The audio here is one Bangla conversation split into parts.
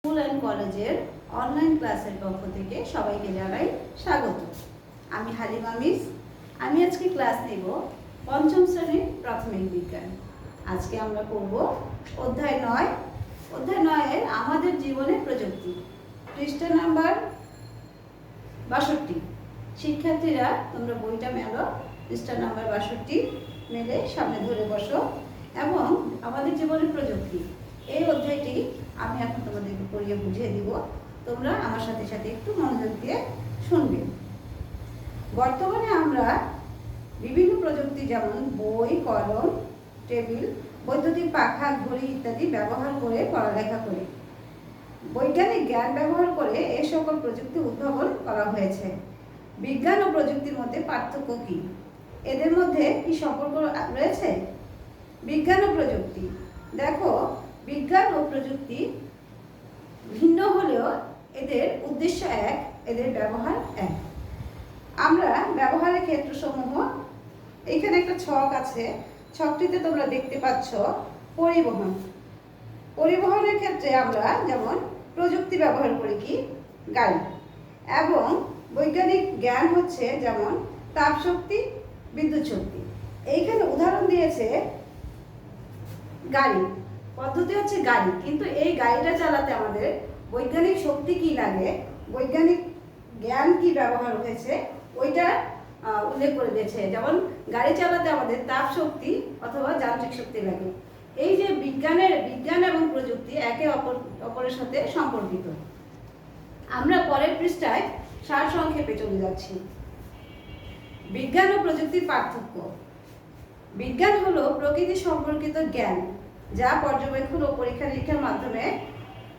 স্কুল অ্যান্ড কলেজের অনলাইন ক্লাসের পক্ষ থেকে সবাইকে জানাই স্বাগত। আমি হালিমা মিস। আমি আজকে ক্লাস নেব পঞ্চম শ্রেণীর প্রাথমিক বিজ্ঞান। আজকে আমরা পড়ব অধ্যায় 9। অধ্যায় 9-এর আমাদের জীবনে প্রযুক্তি, পৃষ্ঠা নাম্বার 62। শিক্ষার্থীরা তোমরা বইটা মেলো, পৃষ্ঠা নাম্বার 62 মেলে সামনে ধরে বসো এবং আমাদের জীবনে প্রযুক্তি এই অধ্যায়টি আমি এখন তোমাদেরকে পড়িয়ে বুঝিয়ে দিব। তোমরা আমার সাথে সাথে একটু মনোযোগ দিয়ে শুনবে। বর্তমানে আমরা বিভিন্ন প্রযুক্তি যেমন বই, কলম, টেবিল, বৈদ্যুতিক পাখা, ঘড়ি ইত্যাদি ব্যবহার করে পড়ালেখা করি। বৈজ্ঞানিক জ্ঞান ব্যবহার করে এই সকল প্রযুক্তি উদ্ভাবন করা হয়েছে। বিজ্ঞান ও প্রযুক্তির মধ্যে পার্থক্য কি? এদের মধ্যে কি সম্পর্ক রয়েছে? বিজ্ঞান ও প্রযুক্তি, দেখো বিজ্ঞান ও প্রযুক্তি ভিন্ন হলেও এদের উদ্দেশ্য এক, এদের ব্যবহার এক। আমরা ব্যবহারের ক্ষেত্রসমূহ, এইখানে একটা ছক আছে, ছকটিতে তোমরা দেখতে পাচ্ছ পরিবহন। পরিবহনের ক্ষেত্রে আমরা যেমন প্রযুক্তি ব্যবহার করি কি? গাড়ি। এবং বৈজ্ঞানিক জ্ঞান হচ্ছে যেমন তাপ শক্তি, বিদ্যুৎ শক্তি। এইখানে উদাহরণ দিয়েছে গাড়ি, পদ্ধতি হচ্ছে গাড়ি, কিন্তু এই গাড়িটা চালাতে আমাদের বৈজ্ঞানিক শক্তি কি লাগে, বৈজ্ঞানিক জ্ঞান কি ব্যবহার হয়েছে ওইটা উল্লেখ করে দিয়েছে। যেমন গাড়ি চালাতে আমাদের তাপ শক্তি অথবা যান্ত্রিক শক্তি লাগে। এই যে বিজ্ঞান এবং প্রযুক্তি একে অপরের সাথে সম্পর্কিত। আমরা পরের পৃষ্ঠায় সারসংক্ষেপে চলে যাচ্ছি। বিজ্ঞান ও প্রযুক্তির পার্থক্য। বিজ্ঞান হলো প্রকৃতি সম্পর্কিত জ্ঞান, যা পর্যবেক্ষণ ও পরীক্ষা নিরীক্ষার মাধ্যমে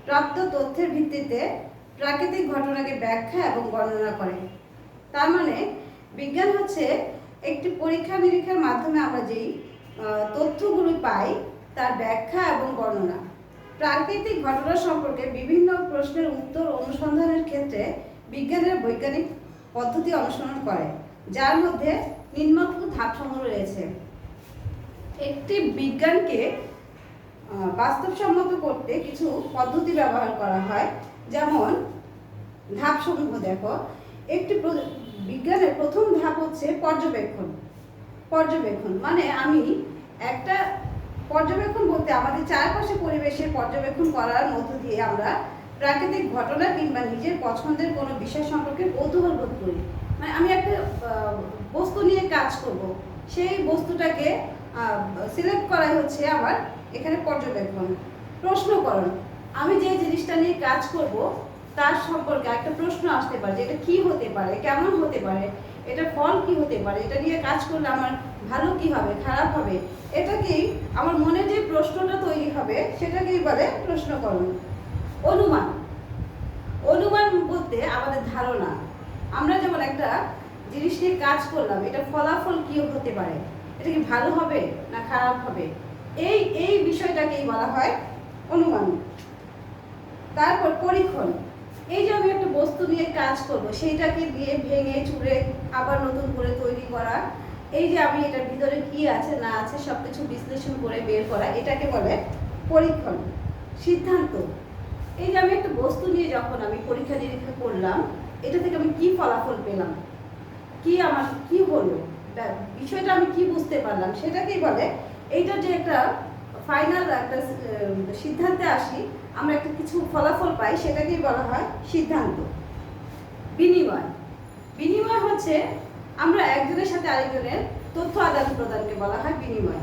প্রাপ্ত তথ্যের ভিত্তিতে প্রাকৃতিক ঘটনাকে ব্যাখ্যা এবং বর্ণনা করে। তার মানে বিজ্ঞান হচ্ছে একটি পরীক্ষা নিরীক্ষার মাধ্যমে আমরা যেই তথ্যগুলো পাই তার ব্যাখ্যা এবং বর্ণনা। প্রাকৃতিক ঘটনা সম্পর্কে বিভিন্ন প্রশ্নের উত্তর অনুসন্ধানের ক্ষেত্রে বিজ্ঞানের বৈজ্ঞানিক পদ্ধতি অনুসরণ করে, যার মধ্যে নিম্নোক্ত ধাপসমূহ রয়েছে। একটি বিজ্ঞানকে বাস্তবসম্মত করতে কিছু পদ্ধতি ব্যবহার করা হয়, যেমন ধাপসমূহ দেখো। একটি বিজ্ঞানের প্রথম ধাপ হচ্ছে পর্যবেক্ষণ। পর্যবেক্ষণ মানে আমি একটা পর্যবেক্ষণ বলতে আমাদের চারপাশে পরিবেশের পর্যবেক্ষণ করার মধ্য দিয়ে আমরা প্রাকৃতিক ঘটনা কিংবা নিজের পছন্দের কোনো বিষয় সম্পর্কে কৌতূহল বোধ করি। মানে আমি একটা বস্তু নিয়ে কাজ করব, সেই বস্তুটাকে সিলেক্ট করাই হচ্ছে আমার এখানে পর্যবেক্ষণ। প্রশ্নকরণ, আমি যে জিনিসটা নিয়ে কাজ করব তার সম্পর্কে একটা প্রশ্ন আসতে পারে যে এটা কি হতে পারে, কেমন হতে পারে, এটা ফল কি হতে পারে, এটা নিয়ে কাজ করলে আমার ভালো কি হবে, খারাপ হবে, এটাকেই আমার মনে যে প্রশ্নটা তৈরি হবে সেটাকেই বলে প্রশ্নকরণ। অনুমান, অনুমান বলতে আমাদের ধারণা। আমরা যেমন একটা জিনিস নিয়ে কাজ করলাম, এটা ফলাফল কি হতে পারে, এটা কি ভালো হবে না খারাপ হবে, এই বিষয়টাকেই বলা হয় অনুমান। তারপর পরীক্ষণ, এই যে আমি একটা বস্তু নিয়ে কাজ করব সেইটাকে দিয়ে ভেঙে চুরে আবার নতুন করে তৈরি করা, এই যে আমি এটার ভিতরে কি আছে না আছে সবকিছু বিশ্লেষণ করে বের করা, এটাকে বলে পরীক্ষণ। সিদ্ধান্ত, এই যে আমি একটা বস্তু নিয়ে যখন আমি পরীক্ষা নিরীক্ষা করলাম, এটা থেকে আমি কি ফলাফল পেলাম, কি আমার কি হলো, বিষয়টা আমি কি বুঝতে পারলাম, সেটাকেই বলে। এইটা যে একটা ফাইনাল একটা সিদ্ধান্তে আসি, আমরা একটা কিছু ফলাফল পাই, সেটাকেই বলা হয় সিদ্ধান্ত। বিনিময়, বিনিময় হচ্ছে আমরা একজনের সাথে আরেকজনের তথ্য আদান প্রদানকে বলা হয় বিনিময়।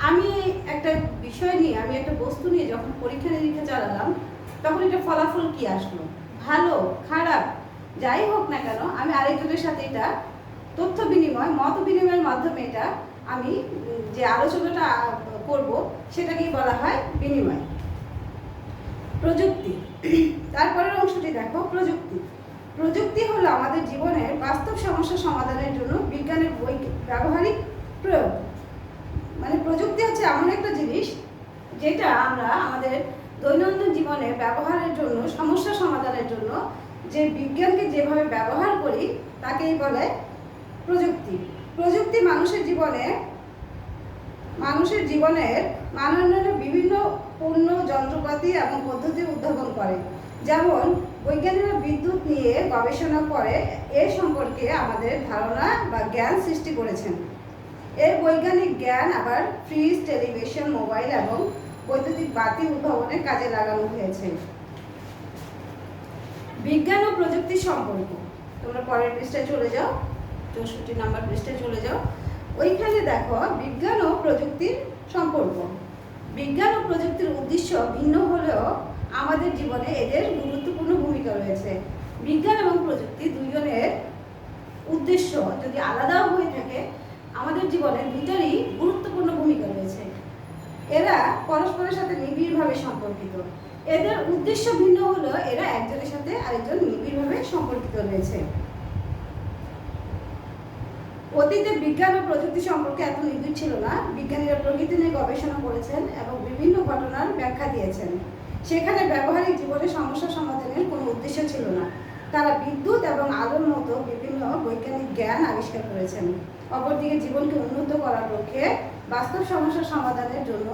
আমি একটা বিষয় নিয়ে, আমি একটা বস্তু নিয়ে যখন পরীক্ষা নিরীক্ষা চালালাম, তখন এটা ফলাফল কি আসলো, ভালো খারাপ যাই হোক না কেন, আমি আরেকজনের সাথে এটা তথ্য বিনিময়, মত বিনিময়ের মাধ্যমে এটা আমি যে আলোচনাটা করব সেটাকেই বলা হয় বিনিময়। প্রযুক্তি, তারপরের অংশটি দেখো। প্রযুক্তি, প্রযুক্তি হলো আমাদের জীবনের বাস্তব সমস্যা সমাধানের জন্য বিজ্ঞানের ব্যবহারিক প্রয়োগ। মানে প্রযুক্তি হচ্ছে এমন একটা জিনিস যেটা আমরা আমাদের দৈনন্দিন জীবনে ব্যবহারের জন্য, সমস্যা সমাধানের জন্য যে বিজ্ঞানকে যেভাবে ব্যবহার করি তাকেই বলে প্রযুক্তি। প্রযুক্তি মানুষের জীবনের মানোন্নয়নে বিভিন্ন পণ্য, যন্ত্রপাতি এবং পদ্ধতি উদ্ভাবন করে। যেমন বৈজ্ঞানিকরা বিদ্যুৎ নিয়ে গবেষণা করে এ সম্পর্কে আমাদের ধারণা বা জ্ঞান সৃষ্টি করেছেন। এর বৈজ্ঞানিক জ্ঞান আবার ফ্রিজ, টেলিভিশন, মোবাইল এবং বৈদ্যুতিক বাতি উদ্ভাবনের কাজে লাগানো হয়েছে। বিজ্ঞান ও প্রযুক্তির সম্পর্ক, তোমরা পরের পৃষ্ঠায় চলে যাও, 64 নম্বর পৃষ্ঠায় চলে যাও। ওইখানে দেখো বিজ্ঞান ও প্রযুক্তির সম্পর্ক। বিজ্ঞান ও প্রযুক্তির উদ্দেশ্য ভিন্ন হলেও আমাদের জীবনে এদের গুরুত্বপূর্ণ ভূমিকা রয়েছে। বিজ্ঞান এবং প্রযুক্তি দুজনের উদ্দেশ্য যদি আলাদাও হয়ে থাকে, আমাদের জীবনে দুটারই গুরুত্বপূর্ণ ভূমিকা রয়েছে। এরা পরস্পরের সাথে নিবিড়ভাবে সম্পর্কিত। এদের উদ্দেশ্য ভিন্ন হলেও এরা একজনের সাথে আরেকজন নিবিড়ভাবে সম্পর্কিত রয়েছে। অতীতে বিজ্ঞান ও প্রযুক্তি সম্পর্কে এত নিবিড় ছিল না। বিজ্ঞানীরা প্রকৃতি নিয়ে গবেষণা করেছেন এবং বিভিন্ন ঘটনার ব্যাখ্যা দিয়েছেন। সেখানে ব্যবহারিক জীবনের সমস্যা সমাধানের কোনো উদ্দেশ্য ছিল না। তারা বিদ্যুৎ এবং আলোর মতো বিভিন্ন বৈজ্ঞানিক জ্ঞান আবিষ্কার করেছেন। অপরদিকে জীবনকে উন্নত করার লক্ষ্যে বাস্তব সমস্যা সমাধানের জন্য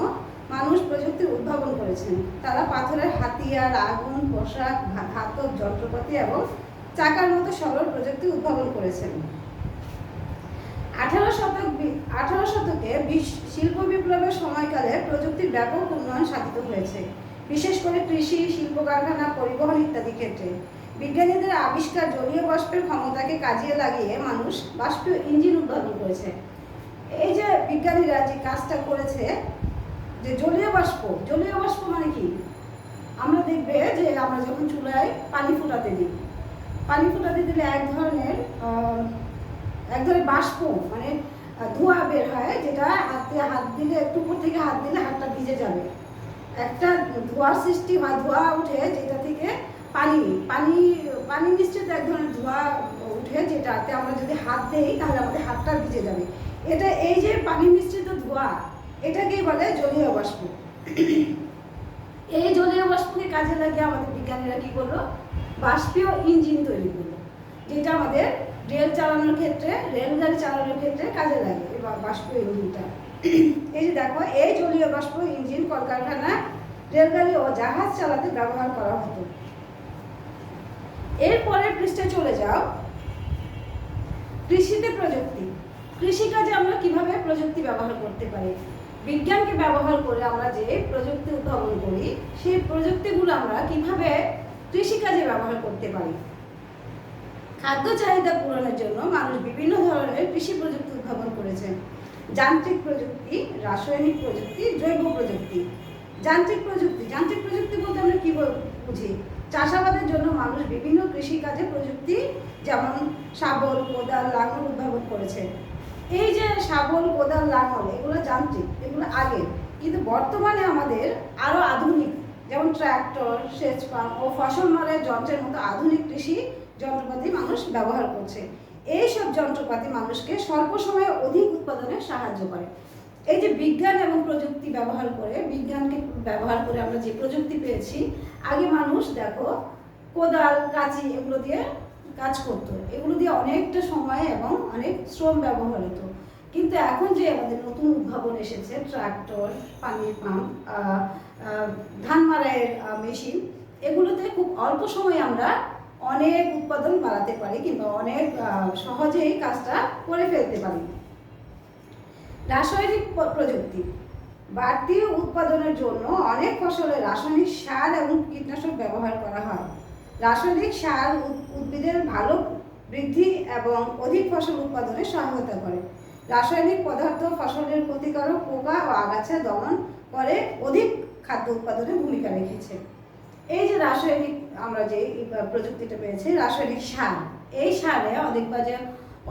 মানুষ প্রযুক্তির উদ্ভাবন করেছেন। তারা পাথরের হাতিয়ার, আগুন, পোশাক, ধাতব যন্ত্রপাতি এবং চাকার মতো সরল প্রযুক্তি উদ্ভাবন করেছেন। 18 শতকে শিল্প বিপ্লবের সময়কালে প্রযুক্তির ব্যাপক উন্নয়ন সাধিত হয়েছে, বিশেষ করে কৃষি, শিল্প কারখানা, পরিবহন ইত্যাদি ক্ষেত্রে। বিজ্ঞানীদের আবিষ্কার জলীয় বাষ্পের ক্ষমতাকে কাজে লাগিয়ে মানুষ বাষ্পীয় ইঞ্জিন উদ্ভাবন করেছে। এই যে বিজ্ঞানীরা যে কাজটা করেছে, যে জলীয় বাষ্প মানে কি? আমরা দেখবে যে আমরা যখন চুলায় পানি ফুটাতে দিলে এক ধরনের বাষ্প মানে ধোঁয়া বের হয়, যেটা হাত দিলে একটু উপর থেকে হাত দিলে হাতটা ভিজে যাবে। একটা ধোঁয়ার সৃষ্টি হয়, ধোঁয়া উঠে যেটা থেকে পানি মিশ্রিত এক ধরনের ধোঁয়া উঠে, যেটাতে আমরা যদি হাত দেই তাহলে আমাদের হাতটা ভিজে যাবে। এই যে পানি মিশ্রিত ধোঁয়া, এটাকেই বলে জলীয় বাষ্প। এই জলীয় বাষ্পকে কাজে লাগিয়ে আমাদের বিজ্ঞানীরা কি করলো? বাষ্পীয় ইঞ্জিন তৈরি করলো, যেটা আমাদের রেলগাড়ি চালানোর ক্ষেত্রে কাজে লাগে এই বাষ্পীয় ইঞ্জিনটা। এই যে দেখো, এই জলীয় বাষ্প ইঞ্জিন কলকারখানা, রেলগাড়ি ও জাহাজ চালাতে ব্যবহার করা হতো। এরপরের পৃষ্ঠায় চলে যাও। কৃষিতে প্রযুক্তি। কৃষিকাজে আমরা কিভাবে প্রযুক্তি ব্যবহার করতে পারি? বিজ্ঞানকে ব্যবহার করে আমরা যে প্রযুক্তি উদ্ভাবন করি, সেই প্রযুক্তিগুলো আমরা কিভাবে কৃষিকাজে ব্যবহার করতে পারি? খাদ্য চাহিদা পূরণের জন্য মানুষ বিভিন্ন ধরনের কৃষি প্রযুক্তি উদ্ভাবন করেছেন। যান্ত্রিক প্রযুক্তি, রাসায়নিক প্রযুক্তি, জৈব প্রযুক্তি। যান্ত্রিক প্রযুক্তি বলতে আমরা কি বুঝি? চাষাবাদের জন্য মানুষ বিভিন্ন কৃষিকাজে প্রযুক্তি, যেমন শাবল, কোদাল, লাঙল উদ্ভাবন করেছে। এই যে শাবল, কোদাল, লাঙল, এগুলো যান্ত্রিক, এগুলো আগে, কিন্তু বর্তমানে আমাদের আরো আধুনিক, যেমন ট্রাক্টর, সেচ পাম্প ও ফসল মারাই যন্ত্রের মতো আধুনিক কৃষি যন্ত্রপাতি মানুষ ব্যবহার করছে। এইসব যন্ত্রপাতি মানুষকে স্বল্প সময়ে অধিক উৎপাদনে সাহায্য করে। এই যে বিজ্ঞান এবং প্রযুক্তি বিজ্ঞানকে ব্যবহার করে আমরা যে প্রযুক্তি পেয়েছি, আগে মানুষ দেখো কোদাল, কাঁচি এগুলো দিয়ে কাজ করতো, এগুলো দিয়ে অনেকটা সময় এবং অনেক শ্রম ব্যবহার হতো। কিন্তু এখন যে আমাদের নতুন উদ্ভাবন এসেছে, ট্রাক্টর, পানির পাম্প, ধান মাড়াইয়ের মেশিন, এগুলোতে খুব অল্প সময়ে আমরা অনেক উৎপাদন বাড়াতে পারি, কিংবা অনেক সহজেই কাজটা করে ফেলতে পারি। রাসায়নিক প্রযুক্তি। বাড়তি উৎপাদনের জন্য অনেক ফসলে রাসায়নিক সার এবং কীটনাশক ব্যবহার করা হয়। রাসায়নিক সার উদ্ভিদের ভালো বৃদ্ধি এবং অধিক ফসল উৎপাদনে সহায়তা করে। রাসায়নিক পদার্থ ফসলের ক্ষতিকারক পোকা ও আগাছা দমন করে অধিক খাদ্য উৎপাদনে ভূমিকা রেখেছে। এই যে রাসায়নিক আমরা যে প্রযুক্তিটা পেয়েছি, রাসায়নিক সার, এই সারে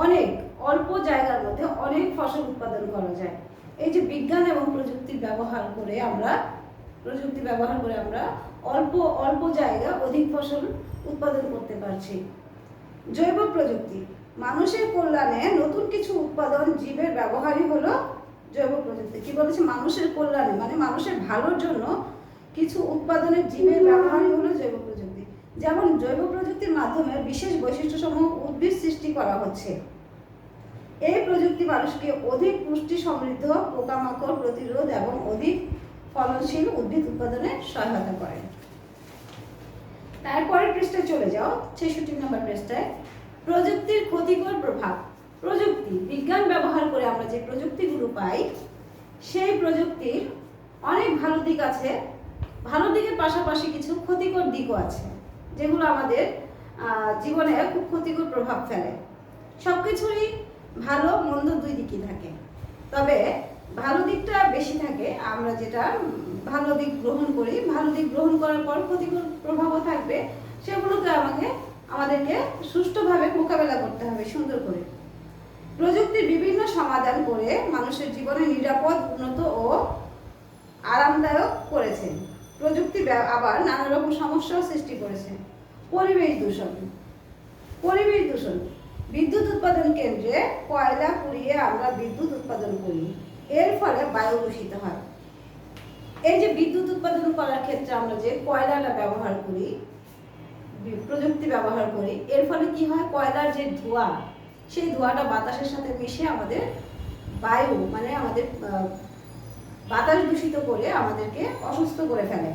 অনেক অল্প জায়গার মধ্যে অনেক ফসল উৎপাদন করা যায়। এই যে বিজ্ঞান এবং প্রযুক্তি ব্যবহার করে আমরা অল্প জায়গা অধিক ফসল উৎপাদন করতে পারছি। জৈব প্রযুক্তি। মানুষের কল্যাণে নতুন কিছু উৎপাদন, জীবের ব্যবহারই হলো জৈব প্রযুক্তি। কি বলেছে? মানুষের কল্যাণে, মানে মানুষের ভালোর জন্য কিছু উৎপাদনের জীবের ব্যবহারই হলো জৈব প্রযুক্তি। যেমন জৈব প্রযুক্তির মাধ্যমে বিশেষ বৈশিষ্ট্যসমূহ উদ্ভিদ সৃষ্টি করা হচ্ছে। এই প্রযুক্তি মানুষকে অধিক পুষ্টি সমৃদ্ধ, পোকামাকড় প্রতিরোধ এবং অধিক ফলনশীল উদ্ভিদ উৎপাদনে সহায়তা করে। তারপরের পৃষ্ঠায় চলে যাও, 66 নম্বর পৃষ্ঠায়। প্রযুক্তির ক্ষতিকর প্রভাব। প্রযুক্তি, বিজ্ঞান ব্যবহার করে আমরা যে প্রযুক্তিগুলো পাই, সেই প্রযুক্তির অনেক ভালো দিক আছে, ভালো দিকের পাশাপাশি কিছু ক্ষতিকর দিকও আছে, যেগুলো আমাদের জীবনে খুব ক্ষতিকর প্রভাব ফেলে। সবকিছুরই ভালো মন্দ দুই দিকই থাকে, তবে ভালো দিকটা বেশি থাকে। আমরা যেটা ভালো দিক গ্রহণ করি, ভালো দিক গ্রহণ করার পর ক্ষতিকর প্রভাবও থাকবে, সেগুলোকে আমাদেরকে সুষ্ঠুভাবে মোকাবেলা করতে হবে সুন্দর করে। প্রযুক্তির বিভিন্ন সমাধান করে মানুষের জীবনে নিরাপদ, উন্নত ও আরামদায়ক করেছে। প্রযুক্তি আবার নানা রকম সমস্যাও সৃষ্টি করেছে। পরিবেশ দূষণ। পরিবেশ দূষণ, বিদ্যুৎ উৎপাদন কেন্দ্রে কয়লা পুড়িয়ে আমরা বিদ্যুৎ উৎপাদন করি, এর ফলে বায়ু দূষিত হয়। এই যে বিদ্যুৎ উৎপাদন করার ক্ষেত্রে আমরা যে কয়লাটা ব্যবহার করি, প্রযুক্তি ব্যবহার করি, এর ফলে কি হয়, কয়লার যে ধোঁয়া, সেই ধোঁয়াটা বাতাসের সাথে মিশে আমাদের বায়ু মানে আমাদের বাতাস দূষিত করে আমাদেরকে অসুস্থ করে ফেলে।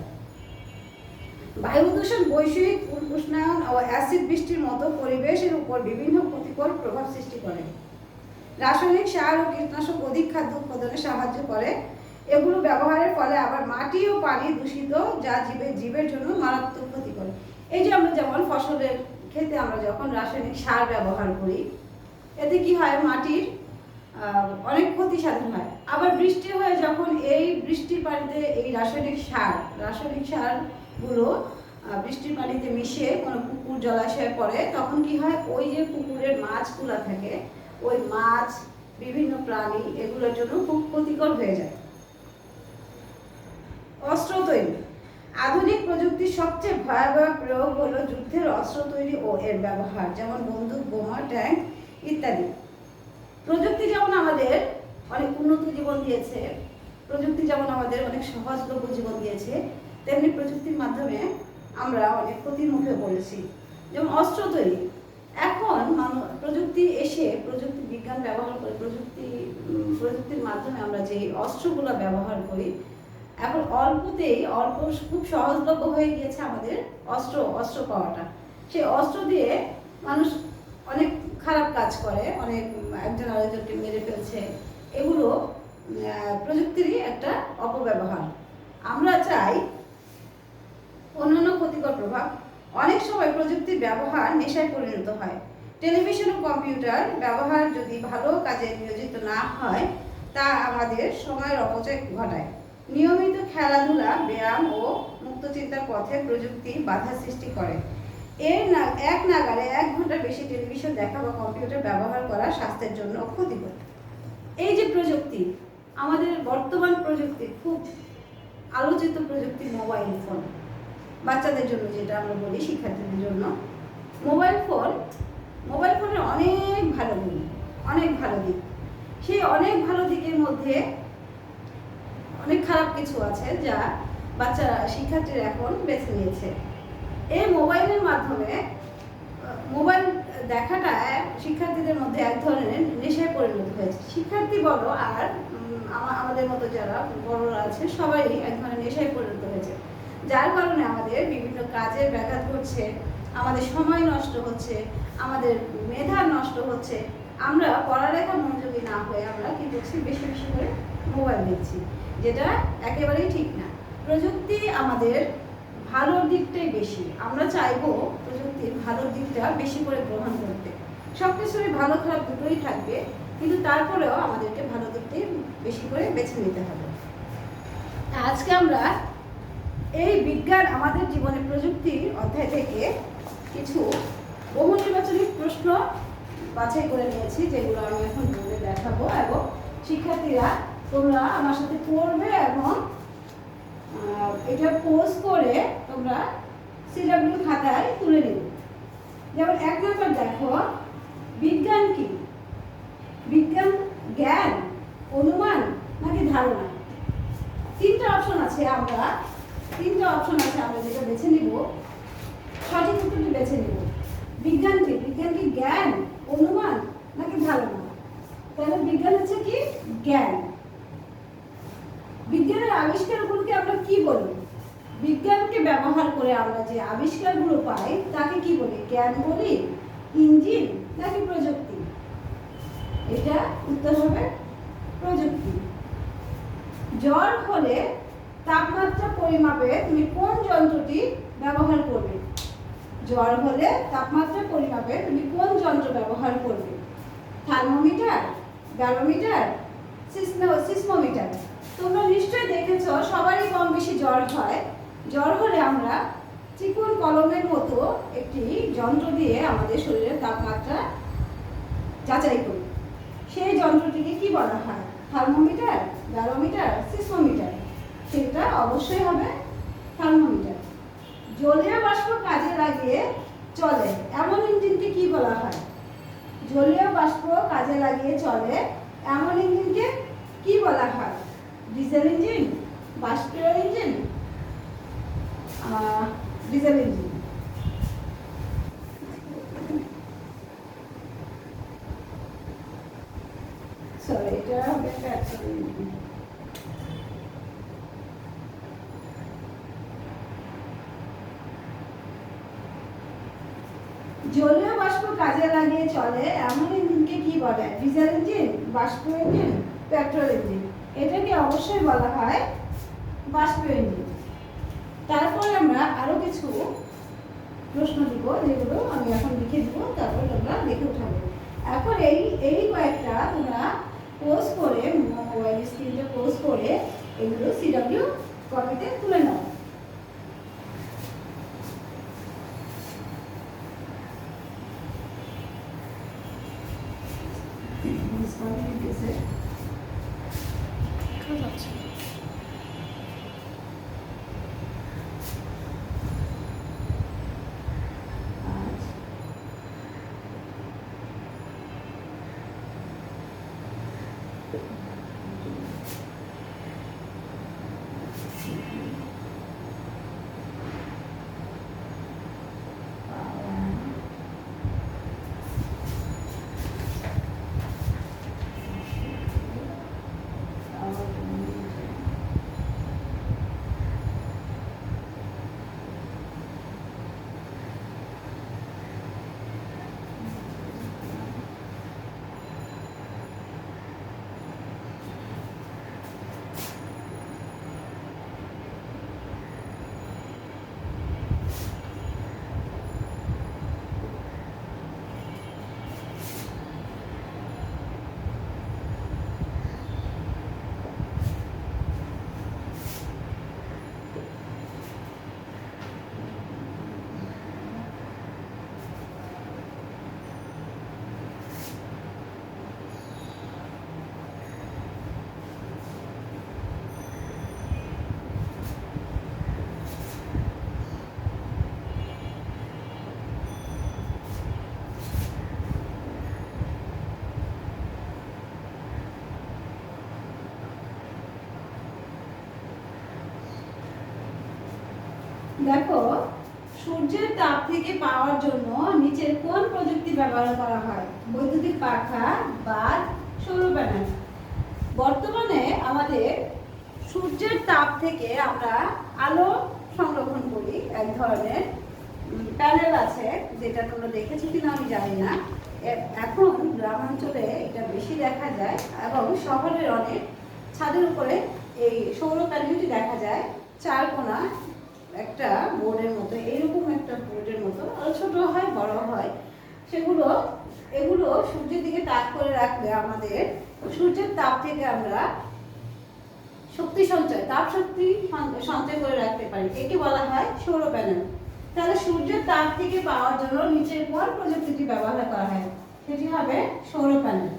বায়ু দূষণ বৈশ্বিক উষ্ণায়ন ও অ্যাসিড বৃষ্টির মতো পরিবেশের উপর বিভিন্ন ক্ষতিকর প্রভাব সৃষ্টি করে। রাসায়নিক সার ও কীটনাশক অধিক খাদ্য উৎপাদনে সাহায্য করে। এগুলো ব্যবহারের ফলে আবার মাটি ও পানি দূষিত, যা জীবের জন্য মারাত্মক ক্ষতি করে। এই যে আমরা যেমন ফসলের ক্ষেত্রে আমরা যখন রাসায়নিক সার ব্যবহার করি, এতে কি হয়, মাটির অনেক ক্ষতি সাধন হয়। আবার বৃষ্টি হয়ে যখন এই বৃষ্টির পানিতে এই রাসায়নিক সারগুলো বৃষ্টির পানিতে মিশে কোনো পুকুর জলাশয়ে পড়ে, তখন কি হয়, ওই যে পুকুরের মাছগুলো থাকে, ওই মাছ, বিভিন্ন প্রাণী, এগুলোর জন্য খুব ক্ষতিকর হয়ে যায়। অস্ত্র তৈরি। আধুনিক প্রযুক্তির সবচেয়ে ভয়াবহ প্রয়োগ হলো যুদ্ধের অস্ত্র তৈরি ও এর ব্যবহার, যেমন বন্দুক, বোমা, ট্যাঙ্ক ইত্যাদি। প্রযুক্তি যেমন আমাদের অনেক উন্নত জীবন দিয়েছে, প্রযুক্তি যেমন আমাদের অনেক সহজলভ্য জীবন দিয়েছে, তেমনি প্রযুক্তির মাধ্যমে আমরা অনেক ক্ষতির মুখে পড়েছি। যেমন অস্ত্র তৈরি, এখন প্রযুক্তি এসে, প্রযুক্তি বিজ্ঞান ব্যবহার করে, প্রযুক্তির মাধ্যমে আমরা যে অস্ত্রগুলো ব্যবহার করি, এখন খুব সহজলভ্য হয়ে গিয়েছে আমাদের অস্ত্র পাওয়াটা। সেই অস্ত্র দিয়ে মানুষ অনেক খারাপ কাজ করে, অনেক একজন আরেকজনকে মেরে ফেলছে। এগুলো প্রযুক্তিরই একটা অপব্যবহার। আমরা চাই অন্যান্য ক্ষতিকর প্রভাব। অনেক সময় প্রযুক্তির ব্যবহার নেশায় পরিণত হয়। টেলিভিশন ও কম্পিউটার ব্যবহার যদি ভালো কাজে নিয়োজিত না হয়, তা আমাদের সময়ের অপচয় ঘটায়। নিয়মিত খেলাধুলা, ব্যায়াম ও মুক্ত চিন্তার পথে প্রযুক্তি বাধা সৃষ্টি করে। এক নাগাড়ে 1 ঘন্টার বেশি টেলিভিশন দেখা বা কম্পিউটার ব্যবহার করা স্বাস্থ্যের জন্য ক্ষতিকর। এই যে প্রযুক্তি, আমাদের বর্তমান প্রযুক্তি, খুব আলোচিত প্রযুক্তি মোবাইল ফোন, বাচ্চাদের জন্য যেটা আমরা বলি, শিক্ষার্থীদের জন্য মোবাইল ফোনের অনেক ভালো গুণ, অনেক ভালো দিক। সেই অনেক ভালো দিকের মধ্যে অনেক খারাপ কিছু আছে, যা শিক্ষার্থীরা এখন বেছে নিয়েছে। এই মোবাইলের মাধ্যমে মোবাইল দেখাটা শিক্ষার্থীদের মধ্যে এক ধরনের নেশায় পরিণত হয়েছে। শিক্ষার্থী বলো আর আমাদের মতো যারা বড়রা আছে, সবাই এক ধরনের নেশায় পরিণত হয়েছে, যার কারণে আমাদের বিভিন্ন কাজের ব্যাঘাত ঘটছে, আমাদের সময় নষ্ট হচ্ছে, আমাদের মেধা নষ্ট হচ্ছে। আমরা পড়ালেখা মনোযোগী না হয়ে আমরা কি করছি, বেশি বেশি করে মোবাইল দেখছি, যেটা একেবারেই ঠিক না। প্রযুক্তি আমাদের ভালোর দিকটাই বেশি, আমরা চাইবো প্রযুক্তির ভালোর দিকটা বেশি করে গ্রহণ করতে। সব কিছুরই ভালো খারাপ দুটোই থাকবে, কিন্তু তারপরেও আমাদেরকে ভালো দিকটাই বেশি করে বেছে নিতে হবে। আজকে আমরা এই বিজ্ঞান আমাদের জীবনে প্রযুক্তির অধ্যায় থেকে কিছু বহু নির্বাচনী প্রশ্ন বাছাই করে নিয়েছি, যেগুলো আমি এখন বলে দেখাবো, এবং শিক্ষার্থীরা তোমরা আমার সাথে পড়বে এবং এটা পোস্ট করে তোমরা সিডব্লিউ খাতায় তুলে নেবে। যেমন 1 নম্বর দেখো, বিজ্ঞান কি? বিজ্ঞান জ্ঞান, অনুমান নাকি ধারণা? 3টা অপশন আছে, আমরা যেটা বেছে নিব, সঠিক উত্তরটি বেছে নিব। বিজ্ঞান কি? বিজ্ঞান কি জ্ঞান, অনুমান নাকি ধারণা? তাহলে বিজ্ঞান হচ্ছে কি? জ্ঞান। বিজ্ঞানের আবিষ্কারগুলোকে আমরা কি বলি? বিজ্ঞানকে ব্যবহার ব্যবহার করে আমরা যে আবিষ্কারগুলো পাই তাকে কি বলি? জ্ঞান বলি, ইঞ্জিন নাকি প্রযুক্তি? এটা উত্তর হবে প্রযুক্তি। জ্বর হলে তাপমাত্রা পরিমাপে তুমি কোন যন্ত্রটি ব্যবহার করবে? জ্বর হলে তাপমাত্রা পরিমাপে তুমি কোন যন্ত্র ব্যবহার করবে? Thermometer, barometer, seismometer. তোমরা নিশ্চয়ই দেখেছো সবারই কম বেশি জ্বর হয়। জ্বর হলে আমরা চিকন কলমের মতো একটি যন্ত্র দিয়ে আমাদের শরীরের তাপমাত্রা যাচাই করি। সেই যন্ত্রটিকে কি বলা হয়? Thermometer, barometer, seismometer? সেটা অবশ্যই হবে থার্মোমিটার। জলীয় বাষ্প কাজে লাগিয়ে চলে এমন ইঞ্জিনকে কি বলা হয়? জলীয় বাষ্প কাজে লাগিয়ে চলে এমন ইঞ্জিনকে কি বলা হয়? ডিজেল ইঞ্জিন, বাষ্পীয় ইঞ্জিন, ডিজেল ইঞ্জিন। সরি, এটা হবে পেট্রোল ইঞ্জিন। জলীয় বাষ্প কাজে লাগিয়ে চলে এমন ইঞ্জিনকে কি বলে? ডিজেল ইঞ্জিন, বাষ্পীয় ইঞ্জিন, পেট্রোল ইঞ্জিন? এটাকে অবশ্যই বলা হয় বাষ্পীয় ইঞ্জিন। তারপরে আমরা আরো কিছু প্রশ্ন দিব, যেগুলো আমি এখন লিখে দিব, তারপর তোমরা লিখে উঠাবে। এখন এই কয়েকটা তোমরা পোস্ট করে, মোবাইল স্ক্রিনটা পোস্ট করে এগুলো সিডব্লিউ কপিতে তুলে নাও। দেখো, সূর্যের তাপ থেকে পাওয়ার জন্য নিচের কোন প্রযুক্তি ব্যবহার করা হয়? বৈদ্যুতিক পাখা, বাল্ব, সৌর প্যানেল? বর্তমানে আমাদের সূর্যের তাপ থেকে আমরা আলো সংরক্ষণ করি এক ধরনের প্যানেল আছে, যেটা তোমরা দেখেছো কিনা আমি জানি না। এখন গ্রামাঞ্চলে এটা বেশি দেখা যায় এবং শহরের অনেক ছাদের উপরে এই সৌর প্যানেলটি দেখা যায়। চার কোণা একটা বোর্ডের মতো, এরকম একটা বোর্ডের মতো, ছোট হয় বড় হয়। এগুলো সূর্যের দিকে তাক করে রাখলে আমাদের সূর্যের তাপ থেকে আমরা তাপ শক্তি সঞ্চয় করে রাখতে পারি। একে বলা হয় সৌর প্যানেল। তাহলে সূর্যের তাপ থেকে পাওয়ার জন্য নিচের কোন প্রযুক্তিটি ব্যবহার করা হয়? সেটি হবে সৌর প্যানেল।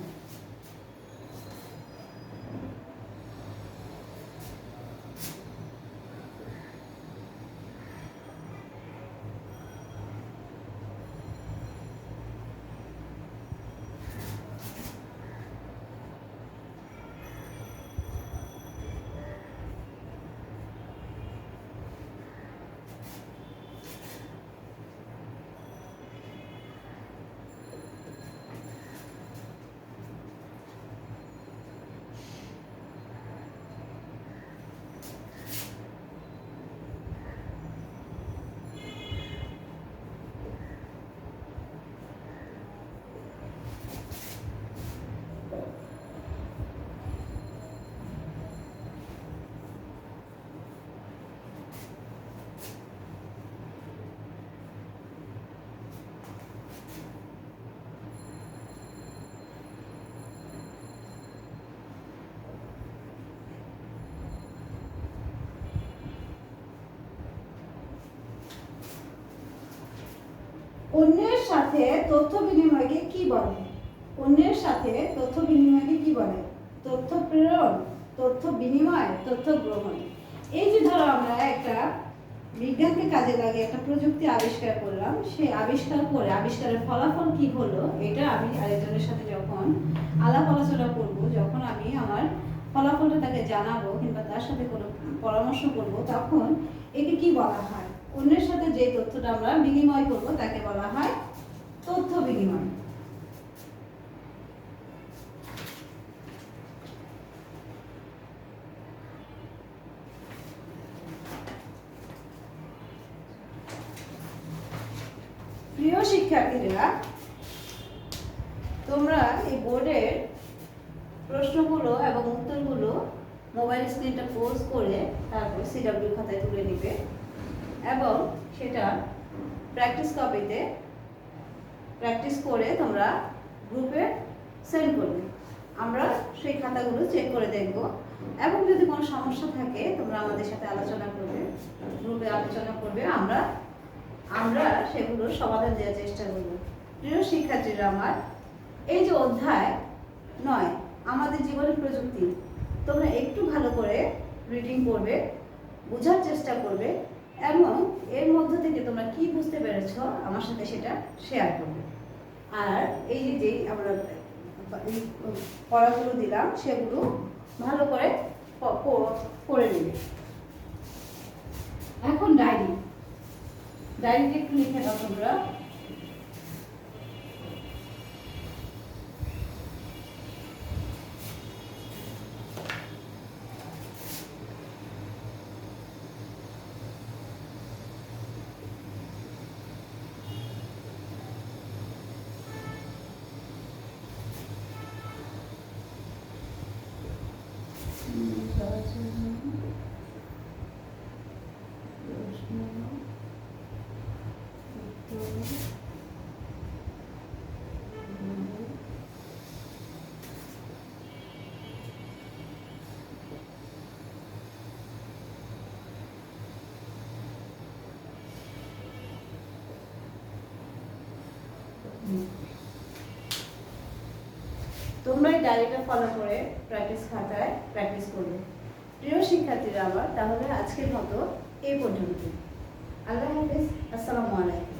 অন্যের সাথে তথ্য বিনিময়কে কি বলে? অন্যের সাথে তথ্য বিনিময়কে কি বলে? তথ্য প্রেরণ, তথ্য বিনিময়, তথ্য গ্রহণ। এই যে ধরো আমরা একটা বিজ্ঞানকে কাজে লাগিয়ে একটা প্রযুক্তি আবিষ্কার করলাম, সেই আবিষ্কার করে আবিষ্কারের ফলাফল কি হলো, এটা আমি আরেকজনের সাথে যখন আলাপ আলোচনা করব, যখন আমি আমার ফলাফলটা তাকে জানাবো কিংবা তার সাথে কোনো পরামর্শ করব, তখন একে কি বলা হয়? অন্যের সাথে যে তথ্যটা আমরা বিনিময় করব তাকে বলা হয় তথ্য বিনিময়। প্রিয় শিক্ষার্থীরা, তোমরা এই বোর্ডের প্রশ্নগুলো এবং উত্তরগুলো মোবাইল স্ক্রিনটা পোজ করে তারপর সিডব্লিউ খাতায় তুলে নিবে এবং সেটা প্র্যাকটিস কপিতে প্র্যাকটিস করে তোমরা গ্রুপে সেন্ড করবে। আমরা সেই খাতাগুলো চেক করে দেখব এবং যদি কোনো সমস্যা থাকে তোমরা আমাদের সাথে আলোচনা করবে, গ্রুপে আলোচনা করবে, আমরা সেগুলোর সমাধান দেওয়ার চেষ্টা করব। প্রিয় শিক্ষার্থীরা আমার, এই যে অধ্যায় 9 আমাদের জীবনের প্রযুক্তি, তোমরা একটু ভালো করে রিডিং করবে, বোঝার চেষ্টা করবে এবং এর মধ্য থেকে তোমরা কি বুঝতে পেরেছো আমার সাথে সেটা শেয়ার করবে। আর এই যে আমরা পড়াগুলো দিলাম সেগুলো ভালো করে পড়ে নেবে। এখন ডায়েরিতে একটু লিখে দাও তোমরা। তোমরা এই ডায়েরিটা ফলো করে প্র্যাকটিস খাতায় প্র্যাকটিস করবে। প্রিয় শিক্ষার্থীরা আমার, তাহলে আজকের মতো এই পর্যন্ত। আল্লাহ হাফেজ, আসসালামু আলাইকুম।